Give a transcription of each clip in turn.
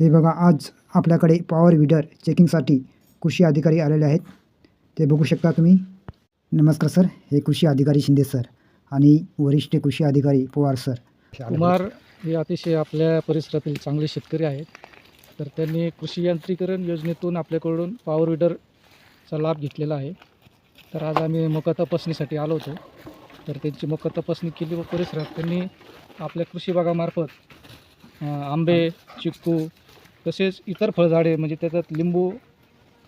हे बघा, आज आपल्याकडे पॉवर विडर चेकिंगसाठी कृषी अधिकारी आलेले आहेत. ते बघू शकता तुम्ही. नमस्कार सर, हे कृषी अधिकारी शिंदे सर आणि वरिष्ठ कृषी अधिकारी पवार सर. कुमार हे अतिशय आपल्या परिसरातील चांगले शेतकरी आहेत. तर त्यांनी कृषी यांत्रिकरण योजनेतून आपल्याकडून पॉवर विडरचा लाभ घेतलेला आहे. तर आज आम्ही मका तपासणीसाठी आलो होतो. तर त्यांची मका तपासणी केली व परिसरात त्यांनी आपल्या कृषी विभागामार्फत आंबे, चिक्कू तसेच इतर फळझाडे म्हणजे त्याच्यात लिंबू,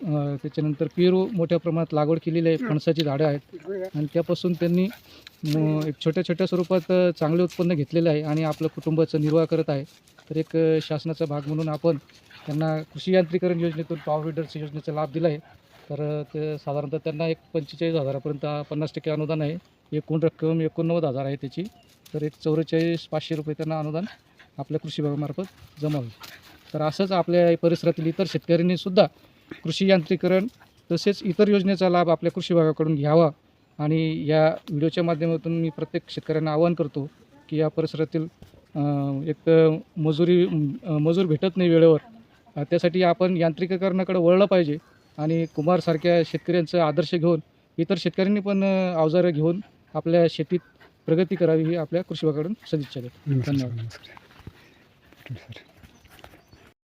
त्याच्यानंतर पेरू मोठ्या प्रमाणात लागवड केलेली आहे. फणसाची झाडं आहेत आणि त्यापासून त्यांनी एक छोट्या स्वरूपात चांगले उत्पन्न घेतलेले आहे आणि आपलं कुटुंबाचा निर्वाह करत आहे. तर एक शासनाचा भाग म्हणून आपण त्यांना कृषी यांत्रिकरण योजनेतून पॉवर विडरच्या योजनेचा लाभ दिला आहे. तर ते साधारणतः त्यांना एक 45,000पर्यंत 50% अनुदान आहे. एकूण रक्कम 89,000 आहे त्याची. तर एक 44,500 रुपये त्यांना अनुदान आपल्या कृषी विभागामार्फत जमा होईल. तर असंच आपल्या परिसरातील इतर शेतकऱ्यांनी सुद्धा कृषी यांत्रिकरण तसेच इतर योजनेचा लाभ आपल्या कृषी विभागाकडून घ्यावा. आणि या व्हिडिओच्या माध्यमातून मी प्रत्येक शेतकऱ्यांना आवाहन करतो की या परिसरातील एक मजूर भेटत नाही वेळेवर, त्यासाठी आपण यांत्रिकीकरणाकडे वळलं पाहिजे आणि कुमारसारख्या शेतकऱ्यांचा आदर्श घेऊन इतर शेतकऱ्यांनी पण अवजारं घेऊन आपल्या शेतीत प्रगती करावी ही आपल्या कृषी विभागाकडून सदिच्छा देतो. धन्यवाद. सर.